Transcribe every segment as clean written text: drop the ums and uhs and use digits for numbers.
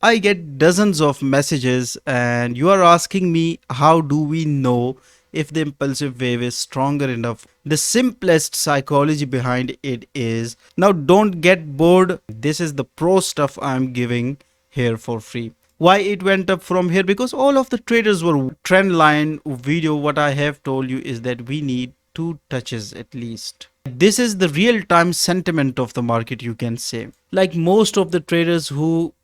I get dozens of messages and you are asking me how do we know if the impulsive wave is stronger enough. The simplest psychology behind it is, now don't get bored. This is the pro stuff I'm giving here for free. Why it went up from here? Because all of the traders were trend line video. What I have told you is that we need two touches at least. This is the real time sentiment of the market, you can say. Like most of the traders who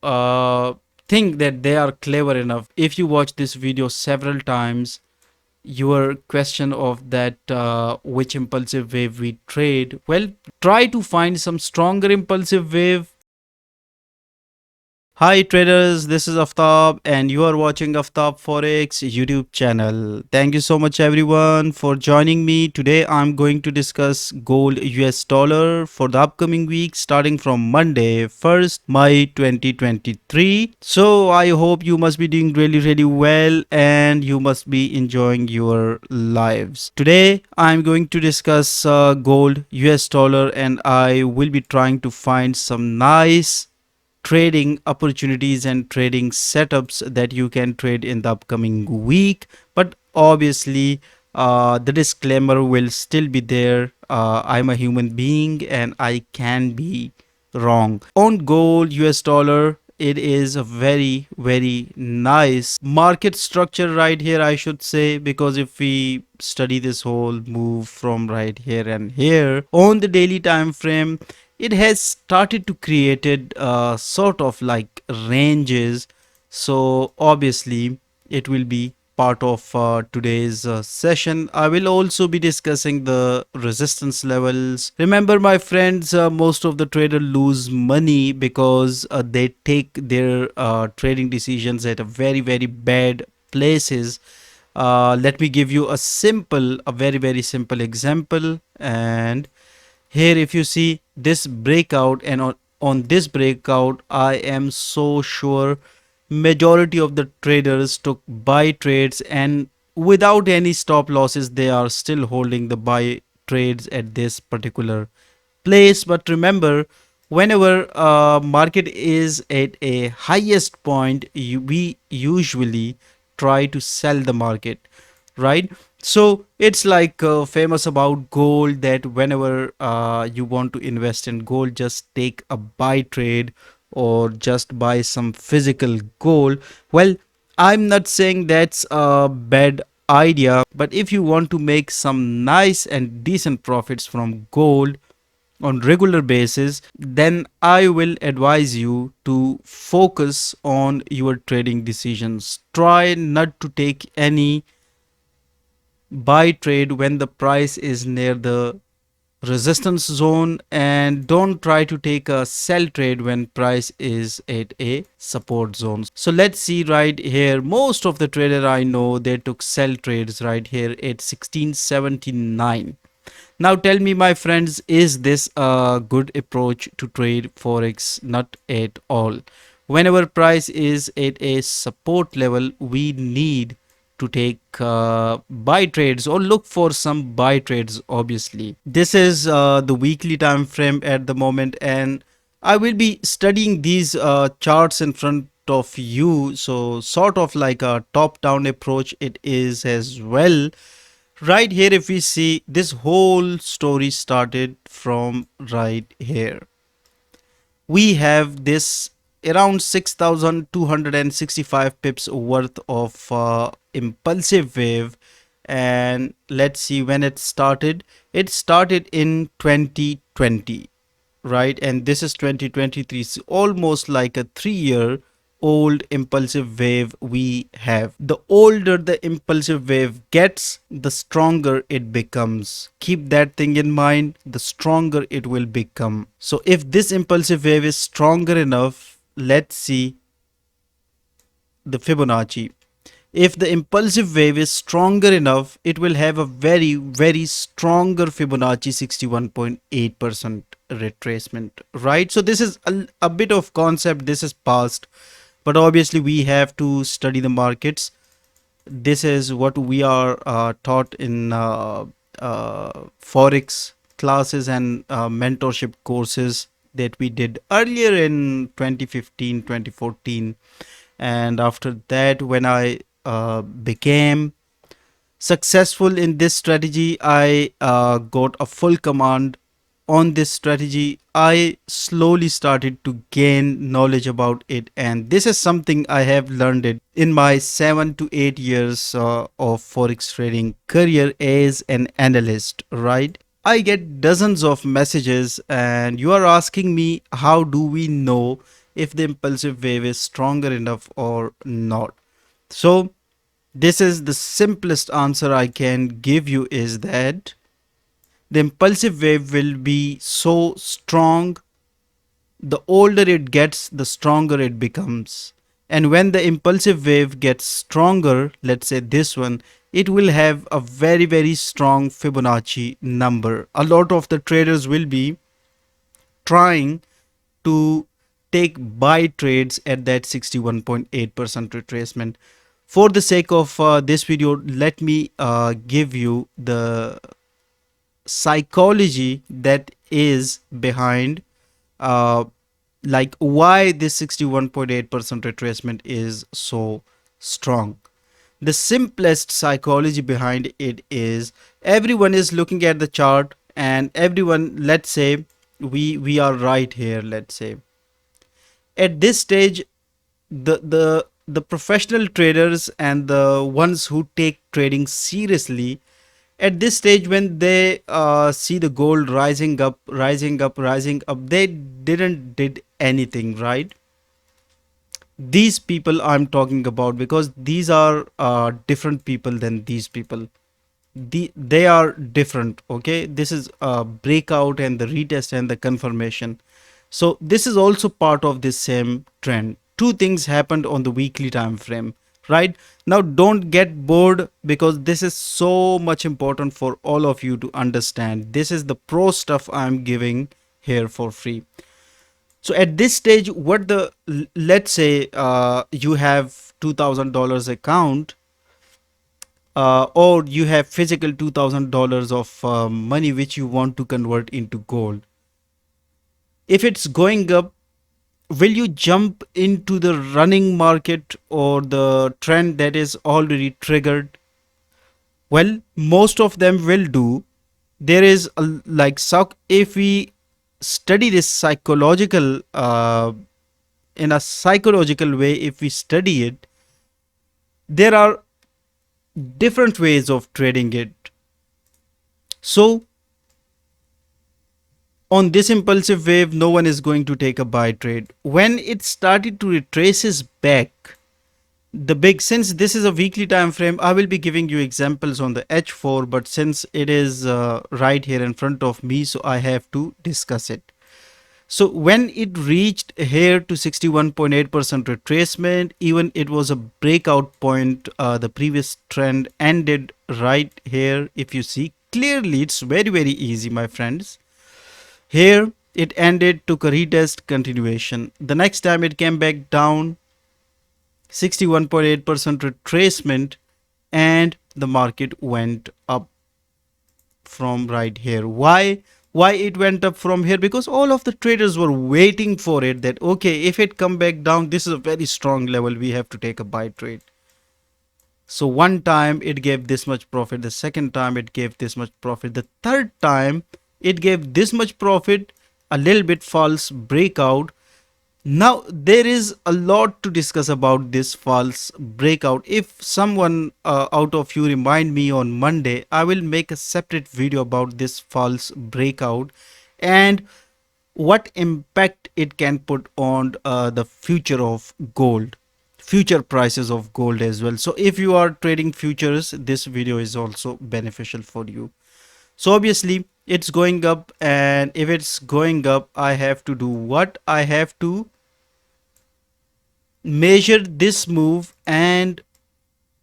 think that they are clever enough, if you watch this video several times, your question of that which impulsive wave we trade, well, try to find some stronger impulsive wave. Hi traders, this is Aftab and you are watching Aftab Forex YouTube channel. Thank you so much everyone for joining me. Today I'm going to discuss gold US dollar for the upcoming week starting from Monday 1st May 2023. So I hope you must be doing really well and you must be enjoying your lives. Today I'm going to discuss gold US dollar and I will be trying to find some nice trading opportunities and trading setups that you can trade in the upcoming week. But obviously the disclaimer will still be there. I'm a human being and I can be wrong. On gold US dollar, it is a very nice market structure right here, I should say, because if we study this whole move from right here and here on the daily time frame, it has started to created sort of like ranges. So obviously it will be part of today's session. I will also be discussing the resistance levels. Remember my friends, most of the traders lose money because they take their trading decisions at a very bad places. Let me give you a very simple example. And here if you see this breakout, and on this breakout I am so sure majority of the traders took buy trades, and without any stop losses they are still holding the buy trades at this particular place. But remember, whenever market is at a highest point, we usually try to sell the market, right? So it's like famous about gold that whenever you want to invest in gold, just take a buy trade or just buy some physical gold. Well, I'm not saying that's a bad idea, but if you want to make some nice and decent profits from gold on regular basis, then I will advise you to focus on your trading decisions. Try not to take any buy trade when the price is near the resistance zone, and don't try to take a sell trade when price is at a support zone. So let's see right here, most of the trader I know, they took sell trades right here at 1679. Now tell me my friends, is this a good approach to trade forex? Not at all. Whenever price is at a support level, we need to take buy trades or look for some buy trades. Obviously this is the weekly time frame at the moment, and I will be studying these charts in front of you, so sort of like a top down approach it is as well. Right here if we see, this whole story started from right here. We have this around 6265 pips worth of impulsive wave, and let's see when it started. It started in 2020, right? And this is 2023, so almost like a 3-year old impulsive wave we have. The older the impulsive wave gets, the stronger it becomes. Keep that thing in mind, the stronger it will become. So if this impulsive wave is stronger enough, let's see the Fibonacci. If the impulsive wave is stronger enough, it will have a very stronger Fibonacci 61.8% retracement, right? So this is a bit of concept, this is past, but obviously we have to study the markets. This is what we are taught in forex classes and mentorship courses. that we did earlier in 2015, 2014. And after that, when I became successful in this strategy, I got a full command on this strategy. I slowly started to gain knowledge about it, and this is something I have learned it in my 7 to 8 years of forex trading career as an analyst, right? I get dozens of messages, and you are asking me, how do we know if the impulsive wave is stronger enough or not? So this is the simplest answer I can give you, is that the impulsive wave will be so strong. The older it gets, the stronger it becomes. And when the impulsive wave gets stronger, let's say this one, it will have a very, very strong Fibonacci number. A lot of the traders will be trying to take buy trades at that 61.8% retracement. For the sake of this video, let me give you the psychology that is behind uh, like why this 61.8% retracement is so strong. The simplest psychology behind it is, everyone is looking at the chart, and everyone, let's say we are right here, let's say at this stage, the professional traders and the ones who take trading seriously, at this stage, when they see the gold rising up, rising up, rising up, they didn't did anything, right? These people I'm talking about, because these are different people than these people. They are different. Okay, this is a breakout and the retest and the confirmation. So this is also part of this same trend. Two things happened on the weekly time frame, right? Now don't get bored, because this is so much important for all of you to understand. This is the pro stuff I'm giving here for free. So at this stage, what the let's say you have $2,000 account, or you have physical $2,000 of money which you want to convert into gold. If it's going up, will you jump into the running market or the trend that is already triggered? Well, most of them will do. There is a, like, if we study this psychological in a psychological way, if we study it, there are different ways of trading it. So on this impulsive wave, no one is going to take a buy trade. When it started to retraces back, the big, since this is a weekly time frame, I will be giving you examples on the H4, but since it is right here in front of me, so I have to discuss it. So when it reached here to 61.8% retracement, even it was a breakout point, the previous trend ended right here. If you see clearly, it's very, very easy, my friends. Here it ended, took a retest, continuation. The next time it came back down, 61.8% retracement, and the market went up from right here. Why it went up from here? Because all of the traders were waiting for it, that okay, if it come back down, this is a very strong level, we have to take a buy trade. So one time it gave this much profit, the second time it gave this much profit, the third time it gave this much profit, a little bit false breakout. Now there is a lot to discuss about this false breakout. If someone out of you remind me on Monday, I will make a separate video about this false breakout and what impact it can put on the future of gold, future prices of gold as well. So if you are trading futures, this video is also beneficial for you. So obviously it's going up, and if it's going up, I have to do what? I have to measure this move and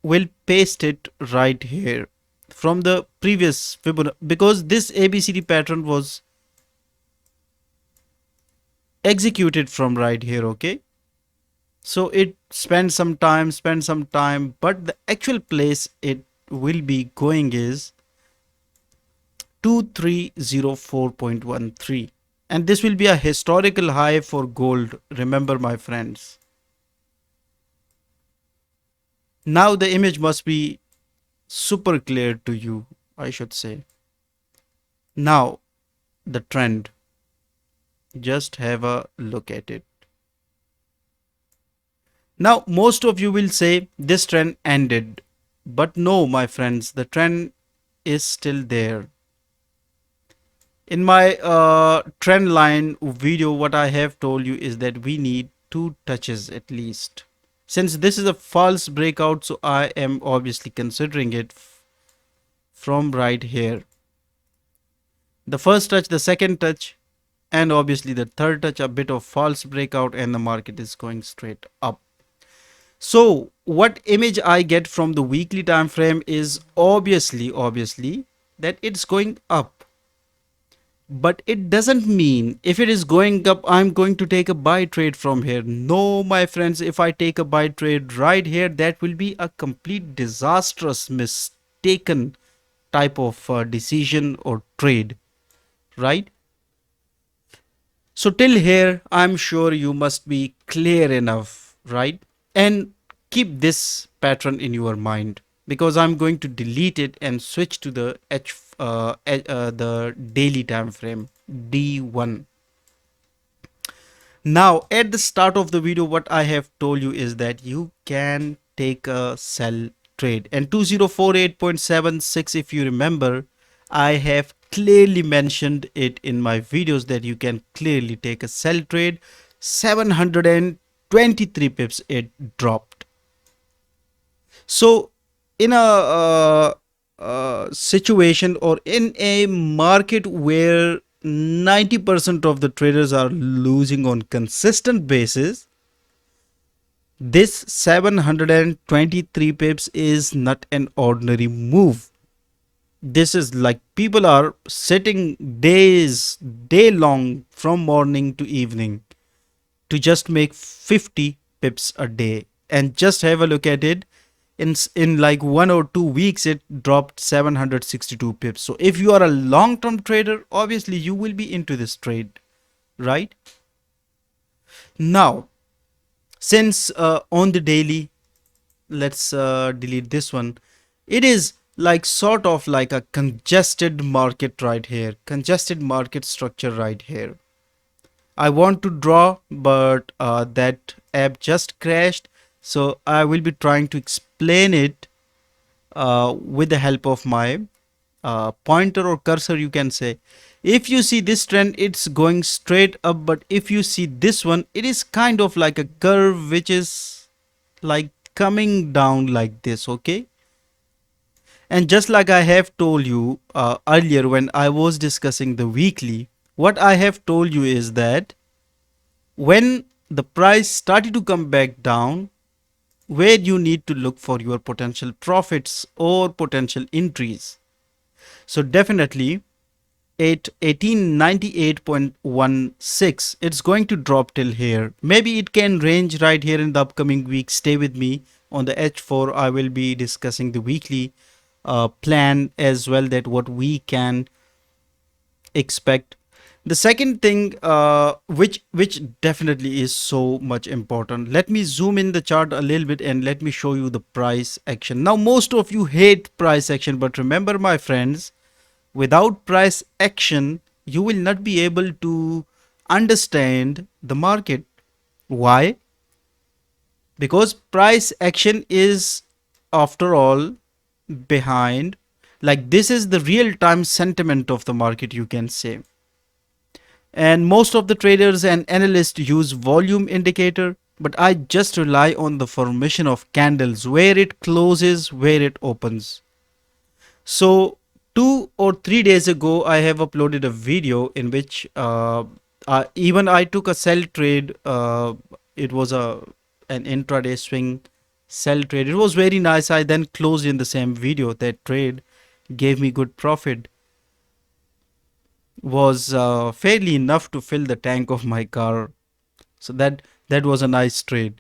will paste it right here from the previous Fibonacci, because this ABCD pattern was executed from right here. Okay, so it spent some time, but the actual place it will be going is 2304.13, And this will be a historical high for gold. Remember, my friends. Now the image must be super clear to you, I should say. Now the trend. Just have a look at it. Now, most of you will say this trend ended. But no, my friends, the trend is still there. In my trend line video, what I have told you is that we need 2 touches at least. Since this is a false breakout, so I am obviously considering it from right here. The first touch, the second touch, and obviously the third touch, a bit of false breakout, and the market is going straight up. So what image I get from the weekly time frame is obviously that it's going up. But it doesn't mean if it is going up, I'm going to take a buy trade from here. No, my friends, if I take a buy trade right here, that will be a complete disastrous, mistaken type of decision or trade, right? So till here, I'm sure you must be clear enough, right? And keep this pattern in your mind because I'm going to delete it and switch to the the daily time frame D1. Now, at the start of the video, what I have told you is that you can take a sell trade. And 2048.76, if you remember, I have clearly mentioned it in my videos that you can clearly take a sell trade. 723 pips it dropped. So, in a situation or in a market where 90% of the traders are losing on consistent basis, this 723 pips is not an ordinary move. This is like people are sitting day long from morning to evening to just make 50 pips a day. And just have a look at it. In like 1 or 2 weeks, it dropped 762 pips. So if you are a long-term trader, obviously you will be into this trade, right? Now, since on the daily, let's delete this one. It is like sort of like a congested market right here, congested market structure right here. I want to draw, but that app just crashed. So I will be trying to explain it with the help of my pointer or cursor, you can say. If you see this trend, it's going straight up. But if you see this one, it is kind of like a curve which is like coming down like this, okay? And just like I have told you earlier when I was discussing the weekly, what I have told you is that when the price started to come back down, where you need to look for your potential profits or potential entries. So definitely at 1898.16, it's going to drop till here. Maybe it can range right here in the upcoming week. Stay with me. On the H4, I will be discussing the weekly plan as well, that what we can expect. The second thing which definitely is so much important, let me zoom in the chart a little bit and let me show you the price action. Now most of you hate price action, but remember my friends, without price action you will not be able to understand the market. Why? Because price action is after all behind, like this is the real time sentiment of the market, you can say. And most of the traders and analysts use volume indicator, but I just rely on the formation of candles, where it closes, where it opens. So 2 or 3 days ago, I have uploaded a video in which even I took a sell trade. It was an intraday swing sell trade. It was very nice. I then closed in the same video. That trade gave me good profit. Was fairly enough to fill the tank of my car. So that was a nice trade.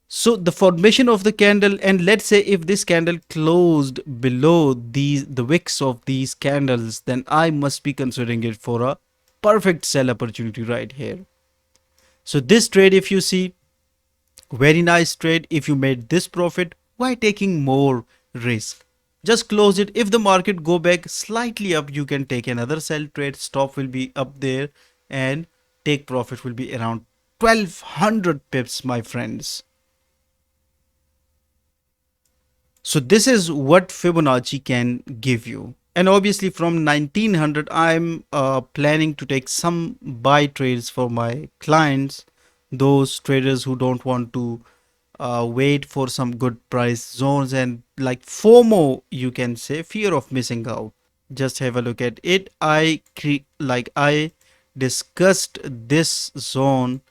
So the formation of the candle, and let's say if this candle closed below the wicks of these candles, then I must be considering it for a perfect sell opportunity right here. So this trade, if you see, very nice trade. If you made this profit, why taking more risk? Just close it. If the market go back slightly up, you can take another sell trade. Stop will be up there and take profit will be around 1200 pips, my friends. So this is what Fibonacci can give you. And obviously from 1900, I'm planning to take some buy trades for my clients, those traders who don't want to wait for some good price zones and like FOMO, you can say, fear of missing out. Just have a look at it. I discussed this zone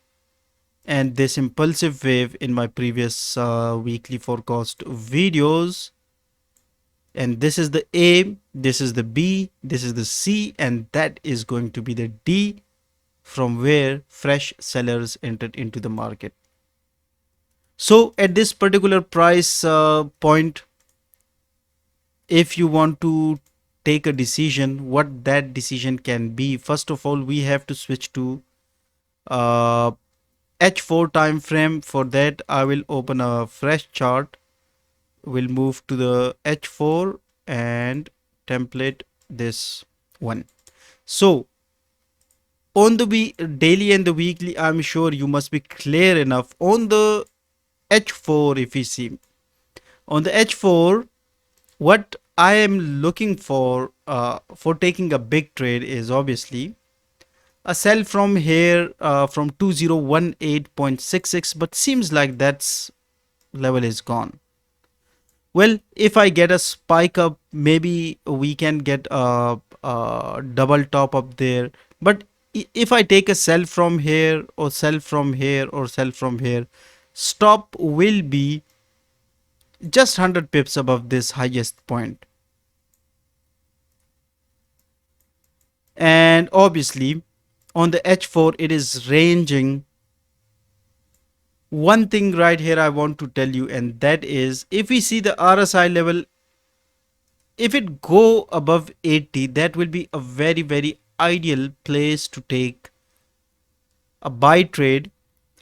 and this impulsive wave in my previous weekly forecast videos. And this is the A, this is the B, this is the C, and that is going to be the D, from where fresh sellers entered into the market. So at this particular price point, if you want to take a decision, what that decision can be, first of all, we have to switch to uh, H4 time frame. For that, I will open a fresh chart. We'll move to the H4 and template this one. So on the daily and the weekly, I'm sure you must be clear enough. On the H4, if you see, on the H4, what I am looking for taking a big trade is obviously a sell from here from 2018.66, but seems like that's level is gone. Well, if I get a spike up, maybe we can get a double top up there. But if I take a sell from here or sell from here or sell from here, stop will be just 100 pips above this highest point. And obviously on the H4, it is ranging. One thing right here I want to tell you, and that is if we see the RSI level, if it go above 80, that will be a very ideal place to take a buy trade.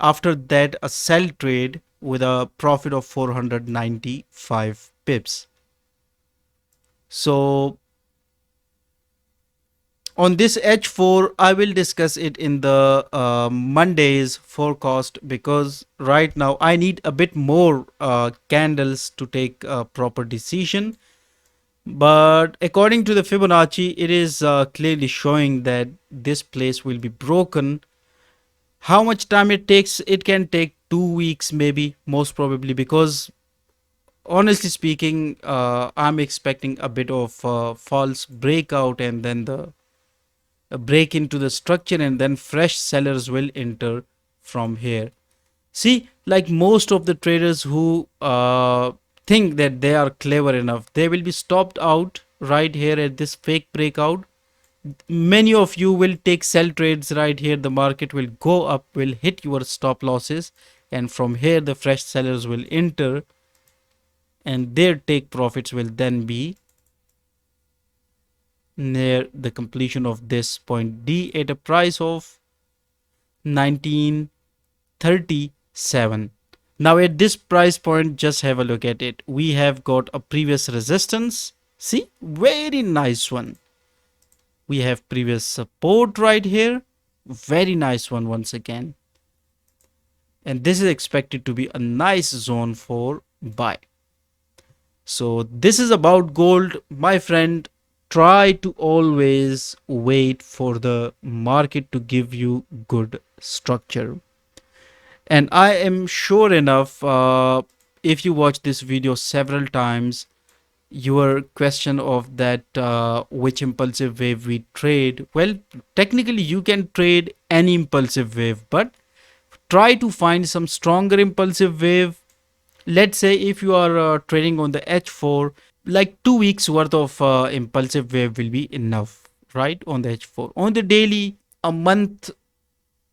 After that, a sell trade with a profit of 495 pips. So on this H4, I will discuss it in the Monday's forecast, because right now I need a bit more candles to take a proper decision. But according to the Fibonacci, it is clearly showing that this place will be broken. How much time it takes? It can take 2 weeks, maybe, most probably, because honestly speaking, I'm expecting a bit of false breakout and then the break into the structure, and then fresh sellers will enter from here. See, like most of the traders who think that they are clever enough, they will be stopped out right here at this fake breakout. Many of you will take sell trades right here. The market will go up, will hit your stop losses, and from here the fresh sellers will enter, and their take profits will then be near the completion of this point D at a price of 1937. Now at this price point, just have a look at it. We have got a previous resistance. See, very nice one. We have previous support right here. Very nice one once again. And this is expected to be a nice zone for buy. So this is about gold, my friend. Try to always wait for the market to give you good structure. And I am sure enough, if you watch this video several times, your question of that which impulsive wave we trade, well, technically you can trade any impulsive wave, but try to find some stronger impulsive wave. Let's say if you are trading on the H4, like 2 weeks worth of impulsive wave will be enough, right? On the H4, on the daily, a month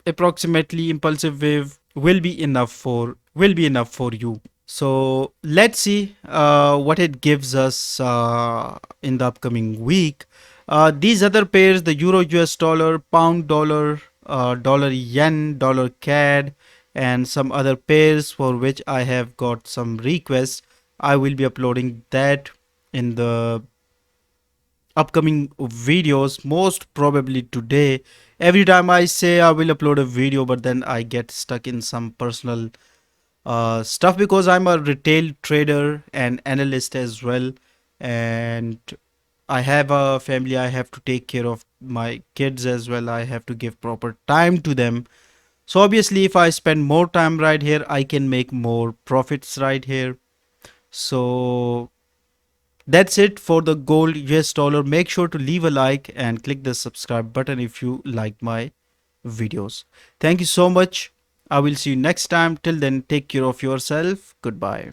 approximately impulsive wave will be enough for you. So let's see what it gives us in the upcoming week. These other pairs, the euro US dollar, pound dollar, dollar yen, dollar CAD, and some other pairs for which I have got some requests, I will be uploading that in the upcoming videos, most probably today. Every time I say I will upload a video, but then I get stuck in some personal stuff because I'm a retail trader and analyst as well, and I have a family. I have to take care of my kids as well. I have to give proper time to them. So obviously if I spend more time right here, I can make more profits right here. So that's it for the gold US dollar. Make sure to leave a like and click the subscribe button if you like my videos. Thank you so much. I will see you next time. Till then, take care of yourself. Goodbye.